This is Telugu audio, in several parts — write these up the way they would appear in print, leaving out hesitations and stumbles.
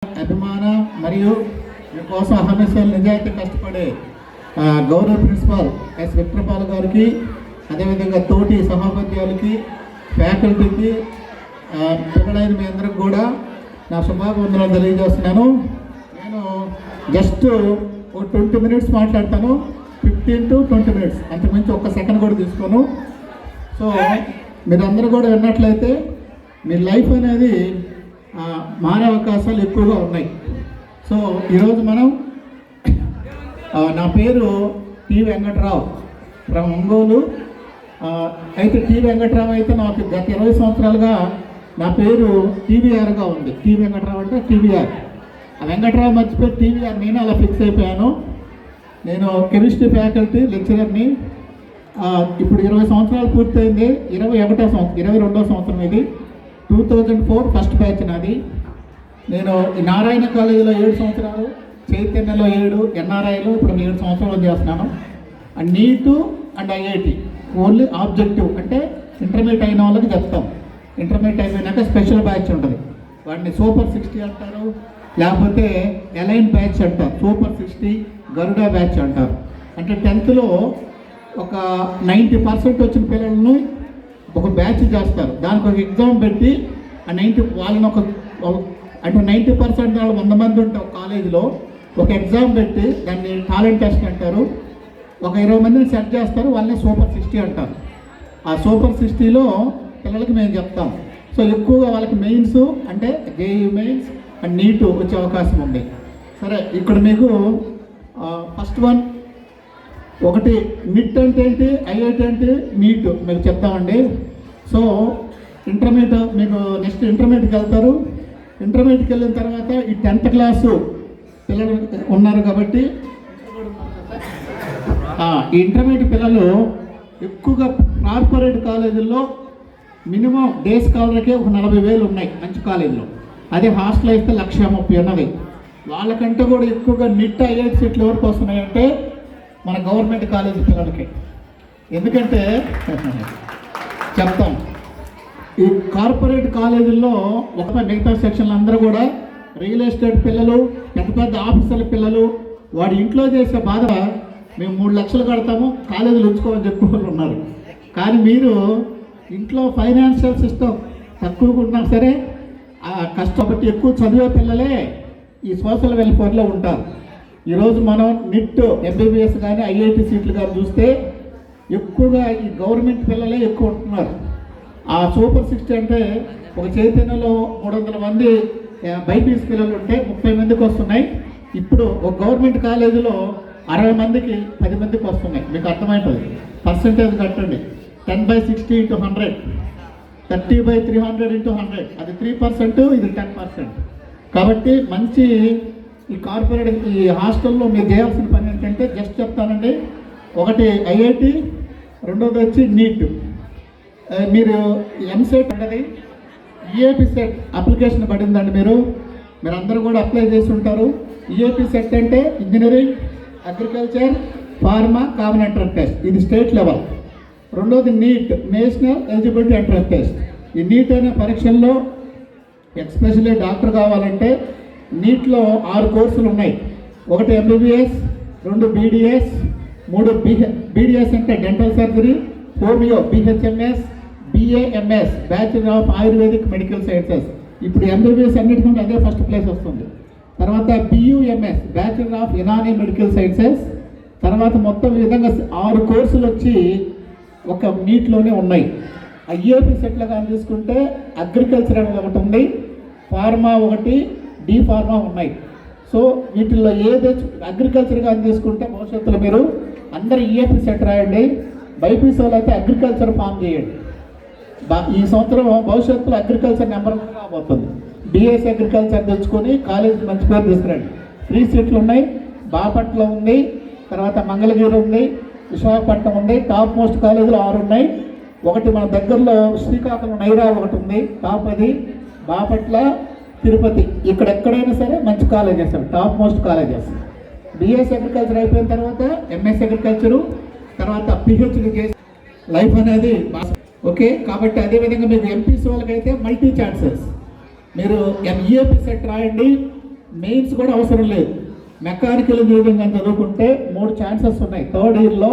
అభిమాన మరియు మీకోసం అహర్నిశలు నిజాయితీ కష్టపడే గౌరవ ప్రిన్సిపాల్ ఎస్ విక్రపాల్ గారికి, అదేవిధంగా తోటి సహోపాధ్యాయులకి, ఫ్యాకల్టీకి, పిల్లలైన మీ అందరికి కూడా నా శుభాభివందనాలు తెలియజేస్తున్నాను. నేను జస్ట్ ఒక 20 minutes మాట్లాడతాను, 15 to 20 minutes, అంతకుమించి ఒక్క సెకండ్ కూడా తీసుకోను. సో మీరందరూ కూడా విన్నట్లయితే మీ లైఫ్ అనేది మారే అవకాశాలు ఎక్కువగా ఉన్నాయి. సో ఈరోజు మనం నా పేరు టి వెంకట్రావు ఫ్రమ్ ఒంగోలు. అయితే టి వెంకట్రావు అయితే నాకు గత 20 సంవత్సరాలుగా నా పేరు టీవీఆర్గా ఉంది. టి వెంకట్రావు అంటే టీవీఆర్. ఆ వెంకట్రావు మర్చిపోయి టీవీఆర్ నేను అలా ఫిక్స్ అయిపోయాను. నేను కెమిస్ట్రీ ఫ్యాకల్టీ లెక్చరర్ని. ఇప్పుడు 20 సంవత్సరాలు పూర్తయింది. 22వ సంవత్సరం ఇది. 2004 ఫస్ట్ బ్యాచ్ నాది. నేను నారాయణ కాలేజీలో 7 సంవత్సరాలు, చైతన్యలో 7, ఎన్ఆర్ఐలో ఇప్పుడు 7 సంవత్సరాలు చేస్తున్నాను. And NEET and IIT only objective అంటే ఇంటర్మీడియట్ అయిన వాళ్ళకి చెప్తాం. ఇంటర్మీడియట్ అయిపోయినాక స్పెషల్ బ్యాచ్ ఉంటుంది, వాటిని సూపర్ 60 అంటారు, లేకపోతే ఎలైన్ బ్యాచ్ అంటారు, సూపర్ 60, గరుడా బ్యాచ్ అంటారు. అంటే 10th ఒక 90% వచ్చిన పిల్లలను ఒక బ్యాచ్ చేస్తారు. దానికి ఒక ఎగ్జామ్ పెట్టి ఆ 90 వాళ్ళని అంటే 90% వాళ్ళు 100 మంది ఉంటే ఒక కాలేజీలో ఒక ఎగ్జామ్ పెట్టి దాన్ని టాలెంట్ టెస్ట్ అంటారు. ఒక 20 మందిని సెట్ చేస్తారు, వాళ్ళని సూపర్ 60 అంటారు. ఆ సూపర్ 60లో పిల్లలకి మేము చెప్తాం. సో ఎక్కువగా వాళ్ళకి మెయిన్స్ అంటే జేఈ మెయిన్స్ అండ్ నీటు వచ్చే అవకాశం ఉంది. సరే, ఇక్కడ మీకు ఫస్ట్ వన్ ఒకటి నిట్ అంటే ఏంటి, ఐఐటి అంటే నీట్ మీకు చెప్తామండి. సో ఇంటర్మీడియట్ మీకు నెక్స్ట్ ఇంటర్మీడియట్కి వెళ్తారు. ఇంటర్మీడియట్కి వెళ్ళిన తర్వాత ఈ 10th క్లాసు పిల్లలు ఉన్నారు కాబట్టి ఈ ఇంటర్మీడియట్ పిల్లలు ఎక్కువగా కార్పొరేట్ కాలేజీల్లో మినిమం డే స్కాలర్కే ఒక 40,000 ఉన్నాయి మంచి కాలేజీలో. అదే హాస్టల్ అయితే 1,30,000 ఉన్నది. వాళ్ళకంటే కూడా ఎక్కువగా నిట్ ఐఐటి సీట్లు ఎవరికి వస్తున్నాయంటే మన గవర్నమెంట్ కాలేజీ పిల్లలకి. ఎందుకంటే చెప్తాం, ఈ కార్పొరేట్ కాలేజీల్లో ఒక మిగతా సెక్షన్లు అందరూ కూడా రియల్ ఎస్టేట్ పిల్లలు, పెద్ద పెద్ద ఆఫీసర్ల పిల్లలు, వాడి ఇంట్లో చేసే బాధ మేము 3 లక్షలు కడతాము కాలేజీలు ఉంచుకోమని చెప్పుకోవాలి ఉన్నారు. కానీ మీరు ఇంట్లో ఫైనాన్షియల్ సిస్టమ్ తక్కువగా ఉన్నా సరే కష్టపడి ఎక్కువ చదివే పిల్లలే ఈ సోషల్ వెల్ఫేర్లో ఉంటారు. ఈరోజు మనం నిట్ ఎంబీబీఎస్ కానీ ఐఐటి సీట్లు కానీ చూస్తే ఎక్కువగా ఈ గవర్నమెంట్ పిల్లలే ఎక్కువ ఉంటున్నారు. ఆ సూపర్ 60 అంటే ఒక చైతన్యలో 300 మంది బైపీసీ పిల్లలు ఉంటే 30 మందికి వస్తున్నాయి. ఇప్పుడు ఒక గవర్నమెంట్ కాలేజీలో 60 మందికి 10 మందికి వస్తున్నాయి. మీకు అర్థమవుతుంది. పర్సంటేజ్ కట్టండి. 10/60 × 100, 30/300 × 100, అది 3%, ఇది 10%. కాబట్టి మంచి ఈ కార్పొరేట్ ఈ హాస్టల్లో మీరు చేయాల్సిన పని ఏంటంటే జస్ట్ చెప్తానండి. ఒకటి ఐఐటి, రెండోది వచ్చి నీట్. మీరు ఎంసెట్ అనేది ఈఏపీ సెట్ అప్లికేషన్ పడిందండి. మీరు అందరూ కూడా అప్లై చేసి ఉంటారు. ఈఏపీ సెట్ అంటే engineering, agriculture, pharma common entrance test, ఇది స్టేట్ లెవెల్. రెండోది NEET, national eligibility entrance test. ఈ నీట్ అనే పరీక్షల్లో ఎస్పెషల్లీ డాక్టర్ కావాలంటే నీట్లో 6 కోర్సులు ఉన్నాయి. ఒకటి ఎంబీబీఎస్, 2 బీడీఎస్, 3 బీడీఎస్ అంటే dental surgery, homeo BHMS, BAMS bachelor of ayurvedic medical sciences. ఇప్పుడు ఎంబీబీఎస్ అన్నిటికంటే అదే ఫస్ట్ ప్లేస్ వస్తుంది. తర్వాత BUMS bachelor of Unani medical sciences. తర్వాత మొత్తం ఈ విధంగా 6 కోర్సులు వచ్చి ఒక నీట్లోనే ఉన్నాయి. ఐఏపీ సెట్లో కానీ తీసుకుంటే అగ్రికల్చర్ అనేది ఒకటి ఉంది, ఫార్మా ఒకటి, డి ఫార్మా ఉన్నాయి. సో వీటిల్లో ఏదో అగ్రికల్చర్ కానీ తీసుకుంటే భవిష్యత్తులో మీరు అందరు ఈఏపీ సెట్ రాయండి. బైపీసీ వాళ్ళు అయితే అగ్రికల్చర్ ఫామ్ చేయండి. ఈ సంవత్సరం భవిష్యత్తులో అగ్రికల్చర్ నెంబర్ 1 కాబోతుంది. బిఎస్సీ అగ్రికల్చర్ తెచ్చుకొని కాలేజీ మంచి పేరు తీసుకురండి. 3 సీట్లు ఉన్నాయి. బాపట్ల ఉంది, తర్వాత మంగళగిరి ఉంది, విశాఖపట్నం ఉంది. టాప్ మోస్ట్ కాలేజీలు 6 ఉన్నాయి. ఒకటి మన దగ్గరలో శ్రీకాకుళం నైరా ఒకటి ఉంది టాప్, అది బాపట్ల, తిరుపతి. ఇక్కడ ఎక్కడైనా సరే మంచి colleges, top most colleges. BSc agriculture అయిపోయిన తర్వాత ఎంఎస్సీ అగ్రికల్చరు, తర్వాత పిహెచ్డి చేసి లైఫ్ అనేది ఓకే. కాబట్టి అదేవిధంగా మీకు ఎంపీసీ వాళ్ళకైతే మల్టీ ఛాన్సెస్. మీరు ఈఏపీ సెట్ రాయండి. మెయిన్స్ కూడా అవసరం లేదు. మెకానికల్ ఇంజనీరింగ్ అని చదువుకుంటే 3 ఛాన్సెస్ ఉన్నాయి. థర్డ్ ఇయర్లో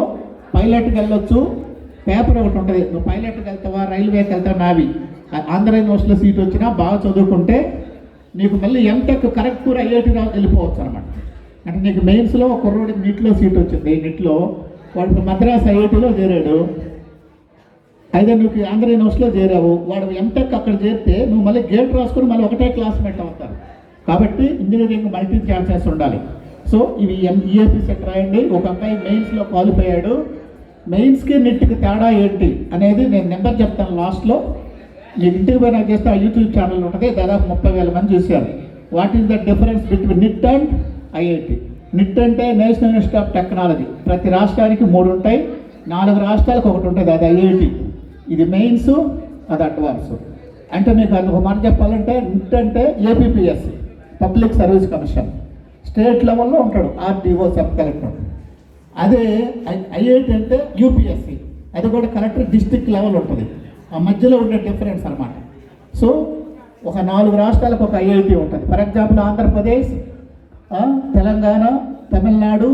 పైలట్కి వెళ్ళొచ్చు, పేపర్ ఒకటి ఉంటుంది, నువ్వు పైలట్కి వెళ్తావా, రైల్వేకి వెళ్తావా, నావి. ఆంధ్ర యూనివర్సిటీలో సీట్ వచ్చినా బాగా చదువుకుంటే నీకు మళ్ళీ ఎంటెక్ కరెక్ట్పూర్ ఐఐటి వెళ్ళిపోవచ్చు అనమాట. అంటే నీకు మెయిన్స్లో ఒక కుర్రోడికి నీట్లో సీట్ వచ్చింది, నీట్లో వాడు మద్రాస్ ఐఐటిలో చేరాడు, అయితే నువ్వు ఆంధ్ర యూనివర్సిటీలో చేరావు, వాడు ఎంటెక్ అక్కడ చేరితే నువ్వు మళ్ళీ గేట్ రాసుకొని మళ్ళీ ఒకటే క్లాస్మేట్ అవుతారు. కాబట్టి ఇంజనీరింగ్ మల్టీ ఛాన్సెస్ ఉండాలి. సో ఇవి ఈఏపీ సెట్ రాయండి. ఒక అబ్బాయి మెయిన్స్లో క్వాలిఫై అయ్యాడు. మెయిన్స్కి నెట్కి తేడా ఏంటి అనేది నేను నెంబర్ చెప్తాను లాస్ట్లో. మీకు ఇంటికి పోయినా చేస్తే ఆ యూట్యూబ్ ఛానల్ ఉంటుంది, దాదాపు 30,000 మంది చూశారు. What is the difference between NIT and IIT? NIT అంటే నేషనల్ ఇన్స్టిట్యూట్ ఆఫ్ టెక్నాలజీ, ప్రతి రాష్ట్రానికి 3 ఉంటాయి, 4 రాష్ట్రాలకు ఒకటి ఉంటుంది, అది ఐఐటి. ఇది మెయిన్స్, అది అడ్వాన్స్. అంటే మీకు అది ఒక మాట చెప్పాలంటే నిట్ అంటే APPSC, public service commission, state లెవెల్లో ఉంటాడు ఆర్డీఓ, సబ్ కలెక్టర్. అదే ఐఐటి అంటే యూపీఎస్సి, అది కూడా కలెక్టర్ డిస్ట్రిక్ట్ లెవెల్ ఉంటుంది. ఆ మధ్యలో ఉండే డిఫరెన్స్ అనమాట. సో ఒక 4 రాష్ట్రాలకు ఒక ఐఐటి ఉంటుంది. ఫర్ ఎగ్జాంపుల్ ఆంధ్రప్రదేశ్, తెలంగాణ, తమిళనాడు,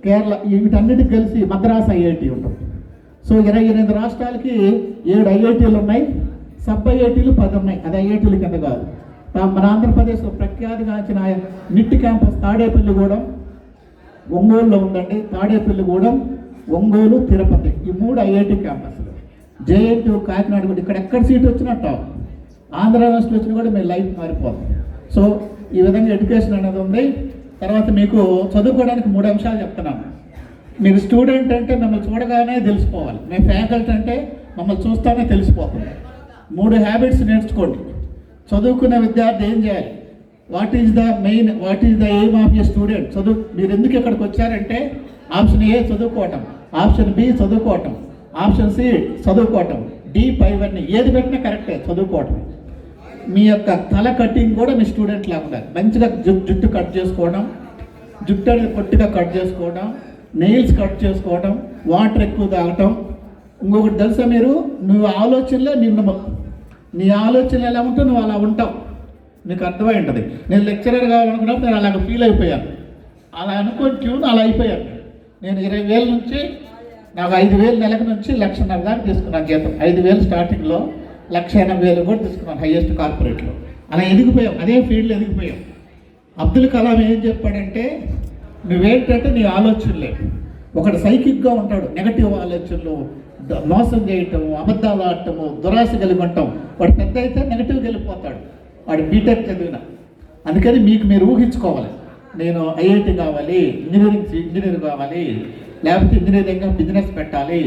కేరళ, వీటన్నిటికి కలిసి మద్రాస్ ఐఐటి ఉంటుంది. సో 28 రాష్ట్రాలకి 7 ఐఐటీలు ఉన్నాయి, సబ్ ఐఐటీలు 10 ఉన్నాయి. అది ఐఐటీల కింద కాదు. మన ఆంధ్రప్రదేశ్లో ప్రఖ్యాతిగాంచిన నిట్ క్యాంపస్ తాడేపల్లిగూడెం, ఒంగోలులో ఉందండి. తాడేపల్లిగూడెం, ఒంగోలు, తిరుపతి, ఈ 3 ఐఐటి క్యాంపస్లు. జేఎన్టీ కాకినాడ కూడా, ఇక్కడ ఎక్కడ సీట్ వచ్చినట్టు ఆంధ్ర యూనివర్సిటీ వచ్చినా కూడా మీ లైఫ్ మారిపోతుంది. సో ఈ విధంగా ఎడ్యుకేషన్ అనేది ఉంది. తర్వాత మీకు చదువుకోవడానికి 3 అంశాలు చెప్తున్నాను. మీరు స్టూడెంట్ అంటే మిమ్మల్ని చూడగానే తెలిసిపోవాలి, మేము ఫ్యాకల్టీ అంటే మమ్మల్ని చూస్తానే తెలిసిపోతుంది. 3 హ్యాబిట్స్ నేర్చుకోండి. చదువుకునే విద్యార్థి ఏం చేయాలి? What is the aim of a student? మీరు ఎందుకు ఇక్కడికి వచ్చారంటే ఆప్షన్ ఏ చదువుకోవటం, ఆప్షన్ బి చదువుకోవటం, ఆప్షన్ సి చదువుకోవటం, డి పైవన్నీ ఏది పెట్టినా కరెక్టే, చదువుకోవటం. మీ యొక్క తల కటింగ్ కూడా మీ స్టూడెంట్ లాగా ఉండాలి. మంచిగా జుట్టు కట్ చేసుకోవడం, జుట్టు అనేది పొట్టిగా కట్ చేసుకోవడం, నెయిల్స్ కట్ చేసుకోవడం, వాటర్ ఎక్కువ తాగటం. ఇంకొకటి తెలుసా, మీరు నువ్వు ఆలోచనలో నీ ఆలోచన ఎలా ఉంటే నువ్వు అలా ఉంటావు. నీకు అర్థమై ఉంటుంది. నేను లెక్చరర్ కావాలనుకున్నప్పుడు నేను అలాగ ఫీల్ అయిపోయాను. అలా అనుకోని ట్యూన్ అలా అయిపోయాను. నేను 20,000 నుంచి నాకు 5,000 నెలకు నుంచి 1,50,000 దాకా తీసుకున్నాను జీతం. 5,000 స్టార్టింగ్లో 1,80,000 కూడా తీసుకున్నాను హైయెస్ట్ కార్పొరేట్లో. అలా ఎదిగిపోయాం, అదే ఫీల్డ్లో ఎదిగిపోయాం. అబ్దుల్ కలాం ఏం చెప్పాడంటే నువ్వేంటంటే నీ ఆలోచనలే. ఒకడు సైకిక్గా ఉంటాడు, నెగటివ్ ఆలోచనలు, మోసం చేయటం, అబద్ధాలు ఆడటము, దురాశ కలిగి ఉంటాం. వాడు పెద్ద అయితే నెగటివ్గా వెళ్ళిపోతాడు, వాడు బీటెక్ చదివిన. అందుకని మీరు ఊహించుకోవాలి, నేను ఐఐటి కావాలి, ఇంజనీర్ కావాలి, లేకపోతే ఇంజనీరింగ్గా బిజినెస్ పెట్టాలి.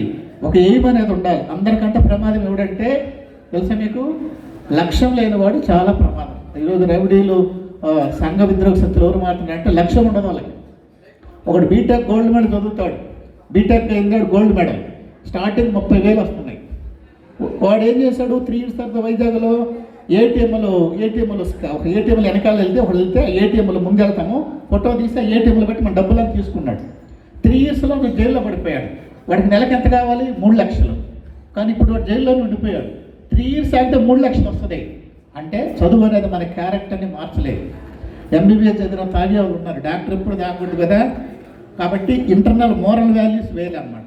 ఒక ఎయిమ్ అనేది ఉండాలి. అందరికంటే ప్రమాదం ఎవడంటే తెలుసా మీకు? లక్ష్యం లేనివాడు చాలా ప్రమాదం. ఈరోజు రౌడీలు, సంఘ విద్రోహ శక్తులు ఎవరు మాట్లాడారంటే లక్ష్యం ఉండదు వాళ్ళకి. ఒకడు బీటెక్ గోల్డ్ మెడల్ చదువుతాడు, బీటెక్ అయిందాడు గోల్డ్ మెడల్, స్టార్టింగ్ 30,000 వస్తున్నాయి. వాడు ఏం చేశాడు? 3 years తర్వాత వైజాగ్లో ఏటీఎంలు వెనకాల వెళ్తే ఏటీఎంలు ముందెళ్తాము, ఫోటో తీసి ఏటీఎంలు పెట్టి మన డబ్బులను తీసుకున్నాడు. 3 yearsలో జైల్లో పడిపోయాడు. వాడికి నెలకు ఎంత కావాలి? 3 లక్షలు. కానీ ఇప్పుడు వాడు జైల్లోనే ఉండిపోయాడు. 3 years అంటే 3 లక్షలు వస్తుంది. అంటే చదువు అనేది మన క్యారెక్టర్ని మార్చలేదు. ఎంబీబీఎస్ చదివిన తాగే వాళ్ళు ఉన్నారు, డాక్టర్ ఎప్పుడు తాగకూడదు కదా. కాబట్టి ఇంటర్నల్ మోరల్ వాల్యూస్ వేరే అన్నమాట.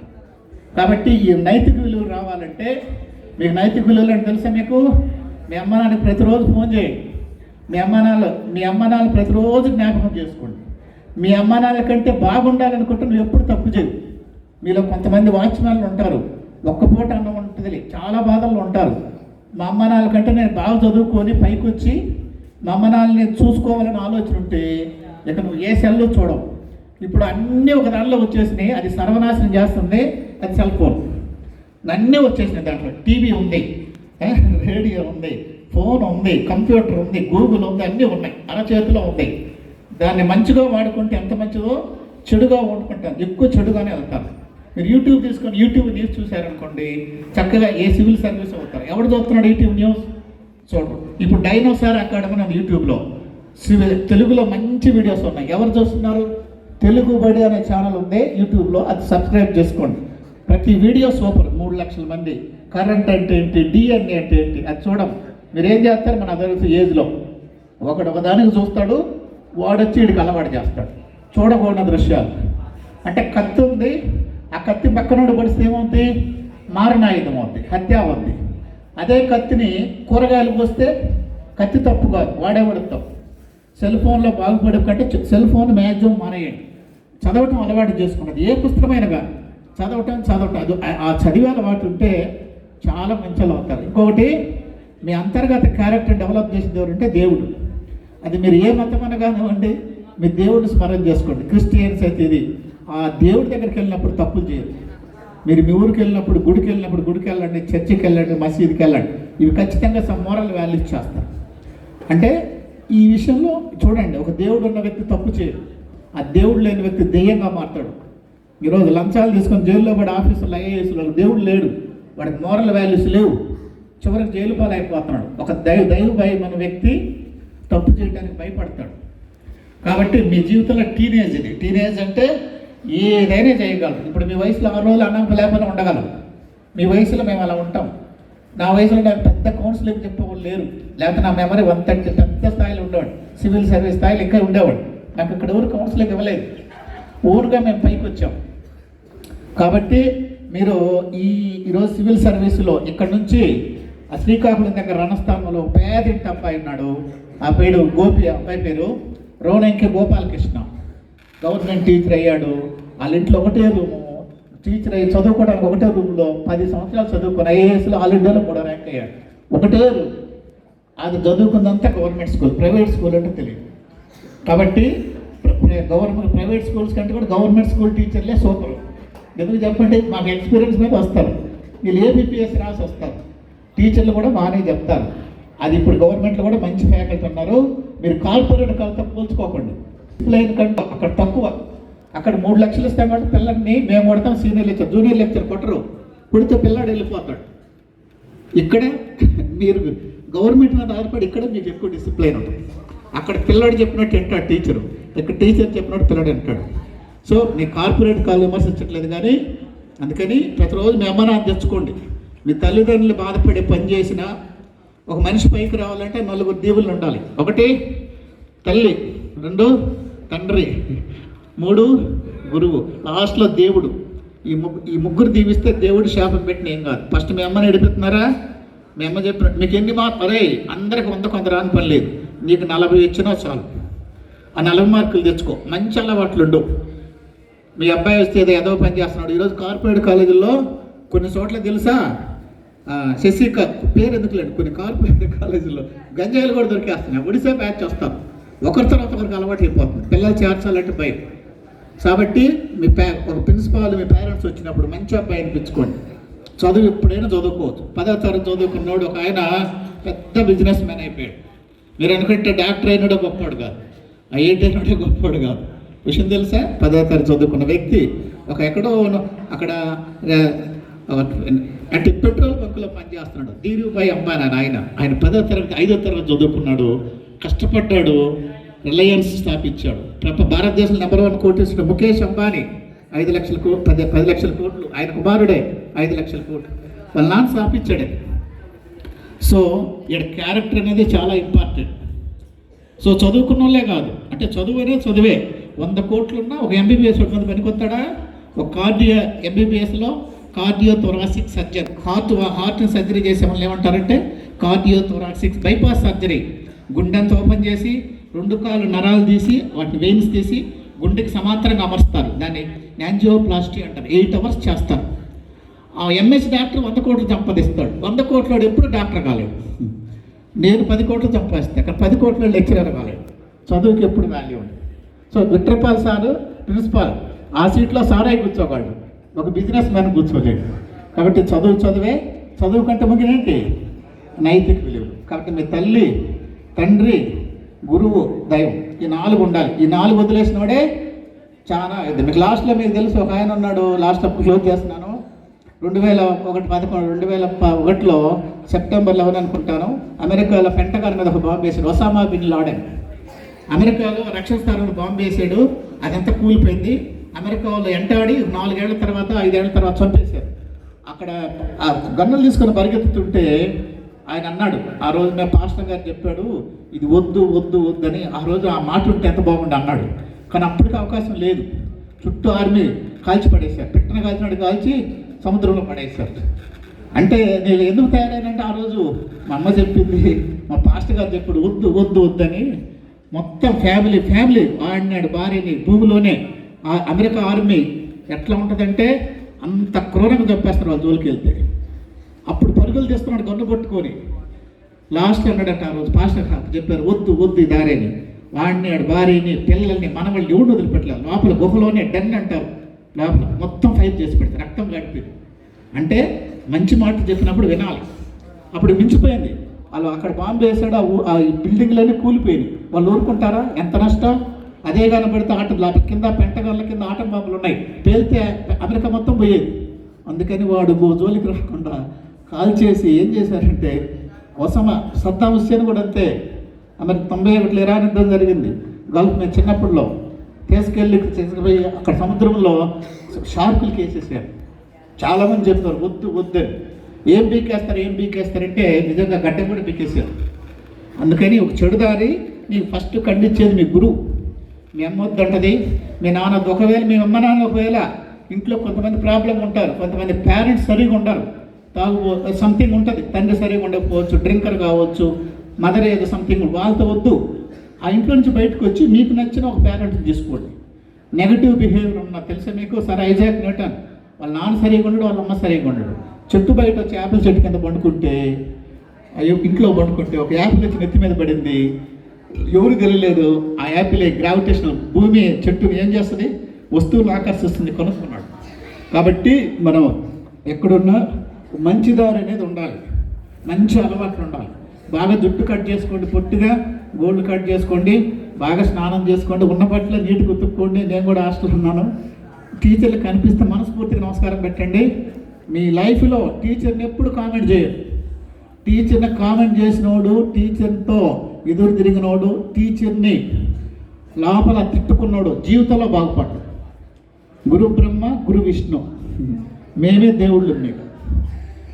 కాబట్టి ఈ నైతిక విలువలు రావాలంటే, మీకు నైతిక విలువలు అంటే తెలుసా మీకు? మీ అమ్మ నాన్నకి ప్రతిరోజు ఫోన్ చేయండి. మీ అమ్మ నాన్న ప్రతిరోజు జ్ఞాపకం చేసుకోండి. మీ అమ్మ నాన్నల కంటే బాగుండాలనుకుంటే నువ్వు ఎప్పుడు తప్పు చేయవు. మీలో కొంతమంది వాచ్మెన్లు ఉంటారు, ఒక్క పూట అన్నం ఉంటుంది, చాలా బాధల్లో ఉంటారు. మా అమ్మ నాన్నల కంటే నేను బాగా చదువుకొని పైకి వచ్చి మా అమ్మ నాన్నని చూసుకోవాలని ఆలోచన ఉంటే ఇక నువ్వు ఏ సెల్లో చూడవు. ఇప్పుడు అన్నీ ఒక దాంట్లో వచ్చేసినాయి, అది సర్వనాశనం చేస్తుంది. అది సెల్ ఫోన్. అన్నీ వచ్చేసినాయి. దాంట్లో టీవీ ఉంది, రేడియో ఉంది, ఫోన్ ఉంది, కంప్యూటర్ ఉంది, గూగుల్ ఉంది, అన్నీ ఉన్నాయి, అరచేతిలో ఉంది. దాన్ని మంచిగా వాడుకుంటే ఎంత మంచిదో, చెడుగా వాడుకుంటారు ఎక్కువ చెడుగానే వెళ్తారు. మీరు యూట్యూబ్ తీసుకొని యూట్యూబ్ న్యూస్ చూశారనుకోండి, చక్కగా ఏ సివిల్ సర్వీస్ అవుతారు. ఎవడు చూస్తున్నాడు యూట్యూబ్ న్యూస్? చూడు. ఇప్పుడు డైనోసార్ అకాడమీ అని యూట్యూబ్లో తెలుగులో మంచి వీడియోస్ ఉన్నాయి. ఎవరు చూస్తున్నారు? తెలుగు బడి అనే ఛానల్ ఉంది యూట్యూబ్లో, అది సబ్స్క్రైబ్ చేసుకోండి. ప్రతి వీడియో సూపర్. 3 లక్షల మంది. కరెంట్ అంటే ఏంటి, డిఎన్ఏ అంటే ఏంటి, అది చూడం. మీరు ఏం చేస్తారు? మన అదర్ ఏజ్లో ఒకదానికి చూస్తాడు, వాడొచ్చి వీడికి అలవాటు చేస్తాడు చూడకూడని దృశ్యాలు. అంటే కత్తి ఉంది, ఆ కత్తి పక్కనోడు పడిస్తే ఏమవుతుంది? మారణాయుధం అవుతుంది, హత్య అవుతుంది. అదే కత్తిని కూరగాయలు పోస్తే కత్తి తప్పు కాదు, వాడేవాడు తప్పు. సెల్ ఫోన్లో బాగుపడే కంటే సెల్ ఫోన్ మ్యాక్సిమం మానేయండి. చదవటం అలవాటు చేసుకున్నది, ఏ పుస్తకమైనగా చదవటం అది ఆ చదివే అలవాటు ఉంటే చాలా మంచిగా అవుతారు. ఇంకొకటి, మీ అంతర్గత క్యారెక్టర్ డెవలప్ చేసేది ఎవరంటే దేవుడు. అది మీరు ఏ మతమని కానివ్వండి, మీ దేవుడిని స్మరణ చేసుకోండి. క్రిస్టియన్స్ అయితే ఇది ఆ దేవుడి దగ్గరికి వెళ్ళినప్పుడు తప్పులు చేయరు. మీరు మీ ఊరికి వెళ్ళినప్పుడు, గుడికి వెళ్ళినప్పుడు గుడికి వెళ్ళండి, చర్చికి వెళ్ళండి, మసీదుకి వెళ్ళండి, ఇవి ఖచ్చితంగా సమ్ మోరల్ వాల్యూస్ చేస్తారు. అంటే ఈ విషయంలో చూడండి, ఒక దేవుడు ఉన్న వ్యక్తి తప్పు చేయడు, ఆ దేవుడు లేని వ్యక్తి దెయ్యంగా మారుతాడు. ఈరోజు లంచాలు తీసుకొని జైల్లో పడి ఆఫీసులు ఐఏఎస్లో దేవుడు లేడు, వాడికి మోరల్ వాల్యూస్ లేవు, చివరికి జైలు పాలైపోతున్నాడు. ఒక దైవ భయం అనే వ్యక్తి తప్పు చేయడానికి భయపడతాడు. కాబట్టి మీ జీవితంలో టీనేజ్ ఇది. టీనేజ్ అంటే ఏదైనా చేయగలరు. ఇప్పుడు మీ వయసులో 6 రోజులు అన్నం లేకపోతే ఉండగలం. మీ వయసులో మేము అలా ఉంటాం. నా వయసులో నాకు పెద్ద కౌన్సిలింగ్ చెప్పేవాళ్ళు లేరు, లేకపోతే నా మెమరీ 130 పెద్ద స్థాయిలో ఉండేవాడు, సివిల్ సర్వీస్ స్థాయిలో ఇంకా ఉండేవాడు. నాకు ఇక్కడ ఎవరు కౌన్సిలింగ్ ఇవ్వలేదు, ఊరుగా మేము పైకి వచ్చాం. కాబట్టి మీరు ఈరోజు సివిల్ సర్వీసులో ఇక్కడ నుంచి ఆ శ్రీకాకుళం దగ్గర రణస్థానంలో పేదింటి అబ్బాయి ఉన్నాడు. ఆ పేరు గోపి, అబ్బాయి పేరు రోణంకి గోపాలకృష్ణ. గవర్నమెంట్ టీచర్ అయ్యాడు. వాళ్ళ ఇంట్లో ఒకటే రూము, టీచర్ అయ్యి చదువుకోవడానికి ఒకటే రూమ్లో 10 సంవత్సరాలు చదువుకుని ఐఏఎస్లో ఆల్ ఇండియాలో 3వ ర్యాంక్ అయ్యాడు. ఒకటే రూమ్. అది చదువుకుందంతా గవర్నమెంట్ స్కూల్, ప్రైవేట్ స్కూల్ అంటే తెలియదు. కాబట్టి ప్రైవేట్ స్కూల్స్ కంటే కూడా గవర్నమెంట్ స్కూల్ టీచర్లే సూపర్. ఎందుకు చెప్పండి, మాకు ఎక్స్పీరియన్స్ మీద వస్తారు. వీళ్ళు ఏబిపిఎస్ రాసి వస్తారు, టీచర్లు కూడా బాగానే చెప్తారు. అది ఇప్పుడు గవర్నమెంట్లో కూడా మంచి ఫ్యాకల్టీ ఉన్నారు. మీరు కార్పొరేట్ కాలతో పోల్చుకోకండి. డిసిప్లైన్ కంటే అక్కడ తక్కువ. అక్కడ 3 లక్షలు ఇస్తాం కాబట్టి పిల్లల్ని మేము కొడతాం, సీనియర్ లెక్చర్ జూనియర్ లెక్చర్ కొట్టరు, కొడితే పిల్లాడు వెళ్ళిపోతాడు. ఇక్కడ మీరు గవర్నమెంట్ మీద ఆధారపడి ఇక్కడ మీకు ఎక్కువ డిసిప్లైన్ ఉంటుంది. అక్కడ పిల్లాడు చెప్పినట్టు వింటాడు టీచరు, ఇక్కడ టీచర్ చెప్పినట్టు పిల్లాడు వింటాడు. సో మీ కార్పొరేట్ కాలు విమర్శించట్లేదు, కానీ అందుకని ప్రతిరోజు మీ అమ్మ నాన్న తెచ్చుకోండి. మీ తల్లిదండ్రులు బాధపడే పని చేసినా ఒక మనిషి పైకి రావాలంటే 4 దీవులు ఉండాలి. 1 తల్లి, 2 తండ్రి, 3 గురువు, లాస్ట్లో దేవుడు. ఈ ముగ్గురు దీవిస్తే దేవుడు శాపం పెట్టిన ఏం కాదు. ఫస్ట్ మీ అమ్మని ఎడిపిస్తున్నారా? మీ అమ్మ చెప్పిన మీకు ఎన్ని మార్కులు, అరే అందరికి 100 కొంత రాని పని లేదు, నీకు 40 ఇచ్చినా చాలు, ఆ 40 మార్కులు తెచ్చుకో. మంచి అలవాట్లు ఉండవు. మీ అబ్బాయి వస్తే ఏదో పని చేస్తున్నాడు. ఈరోజు కార్పొరేట్ కాలేజీల్లో కొన్ని చోట్ల తెలుసా, శశిక పేరు ఎందుకు లేదు, కొన్ని కార్పొరేట్ కాలేజీల్లో గంజాయిలు కూడా దొరికేస్తున్నాయి. ఒడిశా బ్యాచ్ వస్తాం, ఒకరి తర్వాత ఒకరికి అలవాటు అయిపోతుంది. పిల్లలు చేర్చాలంటే భయం. కాబట్టి మీ ఒక ప్రిన్సిపాల్ మీ పేరెంట్స్ వచ్చినప్పుడు మంచి అబ్బాయి అనిపించుకోండి. చదువు ఎప్పుడైనా చదువుకోవచ్చు. 10వ తరగతి చదువుకున్నాడు ఒక ఆయన పెద్ద బిజినెస్ మ్యాన్ అయిపోయాడు. మీరు అనుకుంటే డాక్టర్ అయినాడో గొప్పవాడు కాదు, ఐఐటి అయినాడో గొప్పవాడు కాదు. విషయం తెలుసా? 10వ తరగతి చదువుకున్న వ్యక్తి ఒక ఎక్కడో అక్కడ అంటే పెట్రోల్ బంకులో పనిచేస్తున్నాడు. ధీరుభాయ్ అంబానీ ఆయన 10వ తరగతి 5వ తరగతి చదువుకున్నాడు, కష్టపడ్డాడు, రిలయన్స్ స్థాపించాడు. భారతదేశంలో నంబర్ 1 కోటీశ్వరుడు ముఖేష్ అంబానీ 5 లక్షల కోట్లు, 10 లక్షల కోట్లు, ఆయన కుమారుడే 5 లక్షల కోట్లు, వాళ్ళ నాన్న స్థాపించాడు. సో ఇక్కడ క్యారెక్టర్ అనేది చాలా ఇంపార్టెంట్. సో చదువుకున్న వాళ్ళే కాదు, అంటే చదువు అనేది చదువే. 100 కోట్లున్నా ఒక ఎంబీబీఎస్ ఒకటి పనికొస్తాడా? ఒక కార్డియో ఎంబీబీఎస్లో కార్డియో థొరాసిక్ సర్జరీ, హార్ట్ని సర్జరీ చేసే వాళ్ళు ఏమంటారంటే కార్డియో థొరాసిక్ బైపాస్ సర్జరీ. గుండెంత ఓపెన్ చేసి 2 కాళ్ళు నరాలు తీసి వాటిని వెయిన్స్ తీసి గుండెకి సమాంతరంగా అమర్స్తారు. దాన్ని యాంజియోప్లాస్టీ అంటారు. 8 అవర్స్ చేస్తారు. ఆ ఎంఎస్ డాక్టర్ 100 కోట్లు సంపాదిస్తాడు. 100 కోట్ల ఎప్పుడు డాక్టర్ కాలేడు. నేను 10 కోట్లు సంపాదిస్తాను, అక్కడ 10 కోట్ల లెక్చరర్ కాలేడు. చదువుకి ఎప్పుడు వాల్యూ ఉంది. సో విట్రపాల్ సారు ప్రిన్సిపాల్, ఆ సీట్లో సారే కూర్చోగాడు, ఒక బిజినెస్ మ్యాన్ కూర్చోలేడు. కాబట్టి చదువే. చదువు కంటే ముఖ్యమేంటి? నైతిక విలువలు. కాబట్టి మీ తల్లి, తండ్రి, గురువు, దైవం, ఈ 4 ఉండాలి. ఈ 4 వదిలేసిన వాడే చాలా ఇది. మీకు లాస్ట్లో మీకు తెలుసు ఒక ఆయన ఉన్నాడు, లాస్ట్ అప్పుడు క్లోజ్ చేస్తున్నాను. 2001లో సెప్టెంబర్ 11 అనుకుంటాను, అమెరికాలో పెంటగాన్ మీద ఒక బాంబు వేసాడు. ఒసామా బిన్ లాడెన్ అమెరికాలో రక్షణ స్థానంలో బాంబు వేసాడు. అదంతా కూలిపోయింది. అమెరికా వాళ్ళు ఎంటాడి 4 ఏళ్ల తర్వాత 5 ఏళ్ల తర్వాత చంపేశారు. అక్కడ ఆ గన్నులు తీసుకొని పరిగెత్తుతుంటే ఆయన అన్నాడు, ఆ రోజు మేము పాస్టర్ గారు చెప్పాడు ఇది వద్దు వద్దు వద్దని. ఆ రోజు ఆ మాట ఉంటే ఎంత బాగుండి అన్నాడు. కానీ అప్పటికి అవకాశం లేదు. చుట్టూ ఆర్మీ కాల్చి పడేశారు, పిట్టన కాల్చినట్టు కాల్చి సముద్రంలో పడేశారు. అంటే నేను ఎందుకు తయారైనంటే ఆ రోజు మా అమ్మ చెప్పింది, మా పాస్టర్ గారు చెప్పాడు వద్దు వద్దు వద్దని. మొత్తం ఫ్యామిలీ ఆడినాడు భార్యని భూమిలోనే. అమెరికా ఆర్మీ ఎట్లా ఉంటుందంటే అంత క్రూరంగా చంపేస్తారు వాళ్ళు జోలికి వెళ్తే. అప్పుడు పరుగులు తీస్తున్నాడు గన్ను పట్టుకొని. లాస్ట్ అన్నాడట ఆ రోజు పాస్టర్ చెప్పారు వద్దు వద్దు ఈ దారిని. వాడినాడు భార్యని పిల్లల్ని మనవాళ్ళు ఎవడు వదిలిపెట్టలేదు. లోపల గుహలోనే డెన్ అంటారు, లోపల మొత్తం ఫైర్ చేసి పెడతారు, రక్తం గడిపింది. అంటే మంచి మాట చెప్పినప్పుడు వినాలి. అప్పుడు మించిపోయింది. వాళ్ళు అక్కడ బాంబు వేసాడు, ఆ బిల్డింగ్లన్నీ కూలిపోయినాయి. వాళ్ళు ఊరుకుంటారా? ఎంత నష్టం. అదే కనబడితే లోపల కింద పెంటగన్ల కింద ఆటం బాంబులు ఉన్నాయి, పేలితే అమెరికా మొత్తం పోయేది. అందుకని వాడు జోలికి రాకుండా కాల్ చేసి ఏం చేశారంటే సద్దాం హుస్సేన్ కూడా అంతే. అమెరికా 91 ఇరాన్ యుద్ధం జరిగింది గల్ఫ్ మీద. చిన్నప్పుడులో తీసుకుపోయి అక్కడ సముద్రంలో షార్కులకి వేసేసారు. చాలామంది చెప్తారు వద్దు వద్దని. ఏం బీకేస్తారంటే నిజంగా గడ్డ కూడా బీకేశారు. అందుకని ఒక చెడుదారి నీకు ఫస్ట్ ఖండించేది మీ గురువు. మీ అమ్మ వద్దంటది, మీ నాన్న. ఒకవేళ మీ అమ్మ నాన్న ఒకవేళ ఇంట్లో కొంతమంది ప్రాబ్లం ఉంటారు, కొంతమంది పేరెంట్స్ సరిగా ఉండరు, సంథింగ్ ఉంటుంది, తండ్రి సరిగా ఉండకపోవచ్చు, డ్రింకర్ కావచ్చు, మదర్ ఏదో సంథింగ్, వాళ్ళతో వద్దు. ఆ ఇంట్లో నుంచి బయటకు వచ్చి మీకు నచ్చిన ఒక పేరెంట్ని తీసుకోండి. నెగటివ్ బిహేవియర్ ఉన్న తెలుసా మీకు? సర్ ఐజాక్ న్యూటన్ వాళ్ళ నాన్న సరిగా ఉండడు, వాళ్ళ అమ్మ సరిగా ఉండడు. చెట్టు బయట వచ్చి యాపిల్ చెట్టు కింద పండుకుంటే, ఇంట్లో పండుకుంటే ఒక యాపిల్ వచ్చి నెత్తి మీద పడింది, ఎవరు తెలియలేదు. ఆ యాపిల్ గ్రావిటేషనల్ భూమి చెట్టుని ఏం చేస్తుంది? వస్తువులు ఆకర్షిస్తుంది, కొనుక్కున్నాడు. కాబట్టి మనం ఎక్కడున్నా మంచి దారి అనేది ఉండాలి, మంచి అలవాట్లు ఉండాలి. బాగా జుట్టు కట్ చేసుకోండి, పొట్టిగా గోల్డ్ కట్ చేసుకోండి, బాగా స్నానం చేసుకోండి, ఉన్న బట్టలు నీట్గా ఉతుక్కోండి. నేను కూడా హాస్టల్ ఉన్నాను. టీచర్లు కనిపిస్తే మనస్ఫూర్తిగా నమస్కారం పెట్టండి. మీ లైఫ్లో టీచర్ని ఎప్పుడు కామెంట్ చేయరు. టీచర్ని కామెంట్ చేసినోడు, టీచర్తో ఎదురు తిరిగినోడు, టీచర్ని లోపల తిట్టుకున్నాడు జీవితంలో బాగుపడ్డాడు. గురు బ్రహ్మ గురు విష్ణు, మేమే దేవుళ్ళు.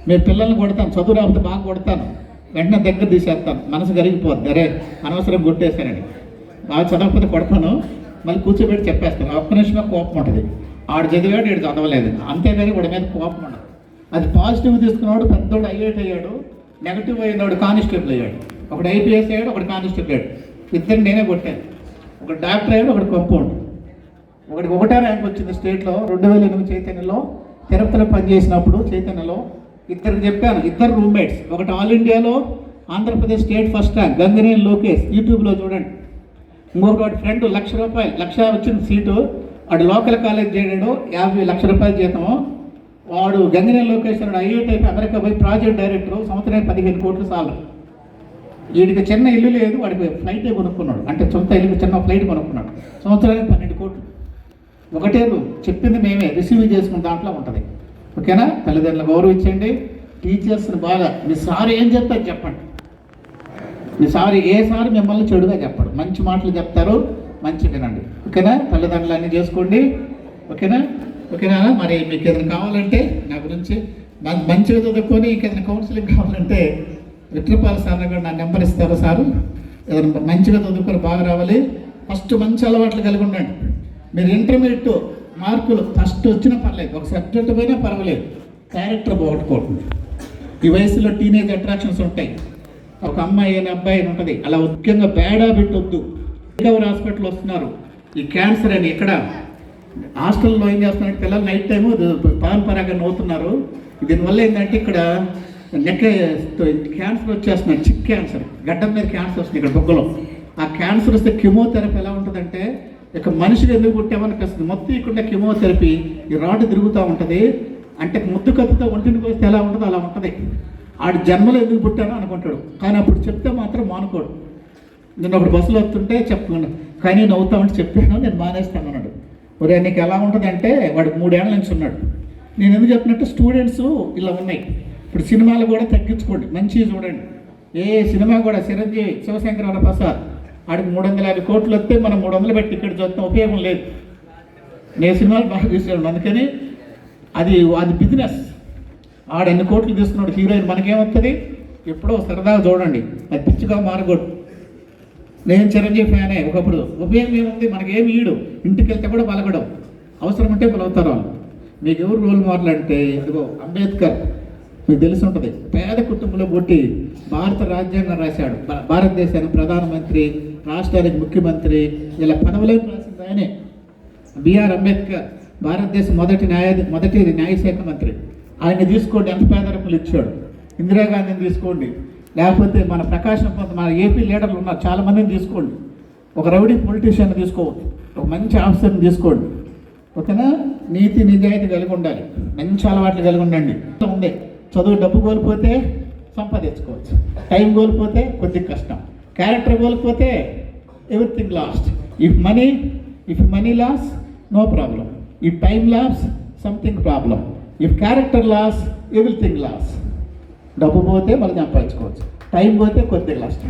మేము పిల్లల్ని కొడతాను, చదువు రాకపోతే బాగా కొడతాను, వెంటనే దగ్గర తీసేస్తాను, మనసు కరిగిపోద్ది, అరే అనవసరం కొట్టేశానని. బాగా చదవకపోతే కొడతాను, మళ్ళీ కూర్చోబెట్టి చెప్పేస్తాను. ఒక్క నిమిషమే కోపం ఉంటుంది. ఆడు చదివాడు, ఈడు చదవలేదు, అంతేగాని వాడి మీద కోపం ఉండదు. అది పాజిటివ్ తీసుకున్నాడు, పెద్దోడు ఐఐటి అయ్యాడు, నెగిటివ్ అయినవాడు కానిస్టేబుల్ అయ్యాడు. ఒకడు ఐపీఎస్ అయ్యాడు, ఒకటి కానిస్టేబుల్ అయ్యాడు. ఇద్దరు నేనే కొట్టాను. ఒకటి డాక్టర్ అయ్యాడు, ఒకటి కంపౌండ్. ఒకటే ర్యాంక్ వచ్చింది స్టేట్లో 2008 చైతన్యలో. తిరుపతిలో పనిచేసినప్పుడు చైతన్యలో ఇద్దరికి చెప్పాను, ఇద్దరు రూమ్మేట్స్. ఒకటి ఆల్ ఇండియాలో Andhra Pradesh state first rank Gangineni Lokesh, యూట్యూబ్లో చూడండి. ఇంకొకటి వాడి ఫ్రెండ్ లక్ష వచ్చింది సీటు, వాడు లోకల్ కాలేజ్ చేయడాడు, 50 లక్షల రూపాయలు జీతము. వాడు గంగినేని లోకేష్ అన్నాడు, ఐఐటి అయిపోయి అమెరికా పోయి ప్రాజెక్ట్ డైరెక్టర్, సంవత్సరానికి 15 కోట్లు సార్లు. వీడికి చిన్న ఇల్లు లేదు, వాడికి ఫ్లైటే కొనుక్కున్నాడు, అంటే సొంత ఇల్లు చిన్న ఫ్లైట్ కొనుక్కున్నాడు, సంవత్సరానికి 12 కోట్లు. ఒకటే రూమ్, చెప్పింది మేమే, రిసీవ్ చేసుకున్న దాంట్లో ఉంటుంది. ఓకేనా? తల్లిదండ్రులు గౌరవించండి, టీచర్స్ని బాగా. మీ సార్ ఏం చెప్తారు చెప్పండి. మీ సార్ ఏ సార్ మిమ్మల్ని చెడుగా చెప్పడు, మంచి మాటలు చెప్తారు, మంచి వినండి. ఓకేనా? తల్లిదండ్రులు అన్నీ చేసుకోండి. ఓకేనా? మరి మీకు ఏదైనా కావాలంటే నా గురించి మంచిగా చదువుకొని ఇంకేదైనా కౌన్సిలింగ్ కావాలంటే విట్రపాల సార్ కూడా నా నెంబర్ ఇస్తారు. సారు ఏదైనా మంచిగా చదువుకొని బాగా రావాలి. ఫస్ట్ మంచి అలవాట్లు కలిగి ఉండండి. మీరు ఇంటర్మీడియట్ మార్కులు ఫస్ట్ వచ్చినా పర్లేదు, ఒక సబ్జెక్ట్ పోయినా పర్వాలేదు, క్యారెక్టర్ బాగుంటుంది. ఈ వయసులో టీనేజ్ అట్రాక్షన్స్ ఉంటాయి. ఒక అమ్మాయి అని అబ్బాయి అని ఉంటుంది, అలా ముఖ్యంగా బ్యాడ్ హ్యాబిట్ వద్దు. రికవరీ హాస్పిటల్ వస్తున్నారు, ఈ క్యాన్సర్ అని. ఇక్కడ హాస్టల్లో ఏం చేస్తున్నారంటే పిల్లలు నైట్ టైము పారంపరంగా నవ్వుతున్నారు. దీనివల్ల ఏంటంటే ఇక్కడ నెక్ క్యాన్సర్ వచ్చేస్తున్నాయి, చిక్ క్యాన్సర్, గడ్డం మీద క్యాన్సర్ వస్తుంది ఇక్కడ బొగ్గలో. ఆ క్యాన్సర్ వస్తే కెమోథెరపీ ఎలా ఉంటుందంటే ఇక మనిషిని ఎందుకు పుట్టామనిపిస్తుంది. మొత్తం ఇక్కడ కెమోథెరపీ, ఈ రాడ్ తిరుగుతూ ఉంటుంది. అంటే ముద్దు కత్తితో ఒంటిని కోస్తే ఎలా ఉంటుందో అలా ఉంటుంది. ఆడు జన్మలో ఎందుకు పుట్టానో అనుకుంటాడు, కానీ అప్పుడు చెప్తే మాత్రం మానుకోడు. నేను ఒకటి బస్సులో వస్తుంటే చెప్పుకున్నాను, కానీ నవ్వుతామంటే చెప్పాను, నేను మానేస్తాను అన్నాడు. ఒరే నీకు ఎలా ఉంటుందంటే, వాడు 3 ఏళ్ళ నుంచి ఉన్నాడు. నేను ఎందుకు చెప్పినట్టు స్టూడెంట్స్ ఇలా ఉన్నాయి. ఇప్పుడు సినిమాలు కూడా తగ్గించుకోండి, మంచిగా చూడండి. ఏ సినిమా కూడా చిరంజీవి, శివశంకర ప్రసాద్, ఆడికి 350 కోట్లు వస్తే మనం 300 పెట్టి ఇక్కడ చూస్తాం, ఉపయోగం లేదు. నేను సినిమాలు బాగా చూసాను, అందుకని అది బిజినెస్. ఆడు ఎన్ని కోట్లు తీసుకున్నాడు హీరోయిన్, మనకేమవుతుంది? ఎప్పుడో సరదాగా చూడండి, అది పిచ్చిగా మారకూడదు. నేను చిరంజీవి ఫ్యానే ఒకప్పుడు. ఉపయోగం ఏముంది, మనకేమి ఈడు, ఇంటికి వెళ్తే కూడా పలకడం, అవసరం ఉంటే పిలువుతారు వాళ్ళు. మీకు ఎవరు రోల్ మోడల్ అంటే ఇదిగో అంబేద్కర్, మీకు తెలిసి ఉంటుంది. పేద కుటుంబంలో పుట్టి భారత రాజ్యాంగం రాశాడు, భారతదేశానికి ప్రధానమంత్రి, రాష్ట్రానికి ముఖ్యమంత్రి, ఇలా పదవులను రాసింది ఆయనే. బిఆర్ అంబేద్కర్ భారతదేశం మొదటి న్యాయశాఖ మంత్రి. ఆయన తీసుకోండి, ఎంత పేదరికలు ఇచ్చాడు. ఇందిరాగాంధీని తీసుకోండి, లేకపోతే మన ప్రకాశం మన ఏపీ లీడర్లు ఉన్నారు చాలామందిని తీసుకోండి. ఒక రౌడీ పొలిటీషియన్ తీసుకోవద్దు, ఒక మంచి ఆఫీసర్ని తీసుకోండి. ఓకేనా? నీతి నిజాయితీ కలిగి ఉండాలి, మంచి అలవాట్లు కలిగి ఉండండి. ఉంది చదువు, డబ్బు కోల్పోతే సంపాదించుకోవచ్చు, టైం కోల్పోతే కొద్దిగా కష్టం, క్యారెక్టర్ కోల్పోతే everything lost. If money loss no problem, if time loss something problem, if character loss everything loss. డబ్బు పోతే మళ్ళీ సంపాదించుకోవచ్చు, టైం పోతే కొద్దిగా లాస్ట్.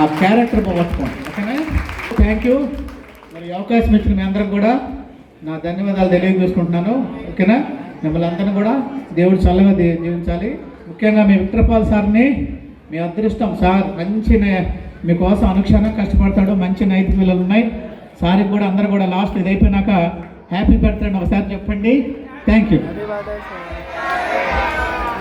ఆ క్యారెక్టర్ పోగొట్టుకోండి. ఓకేనా? Thank you. మరి అవకాశం ఇచ్చిన మీ అందరం కూడా నా ధన్యవాదాలు తెలియజేసుకుంటున్నాను. ఓకేనా? మిమ్మల్ని అందరినీ కూడా దేవుడు చల్లగా జీవించాలి. ముఖ్యంగా మీ విక్రపాల్ సార్ని, మీ అదృష్టం సార్, మంచి మీకోసం అనుక్షణం కష్టపడతాడు, మంచి నైతిక విలువలు ఉన్నాయి. సార్కి కూడా అందరూ కూడా లాస్ట్ ఇది అయిపోయినాక హ్యాపీ బర్త్డే ఒకసారి చెప్పండి. Thank you.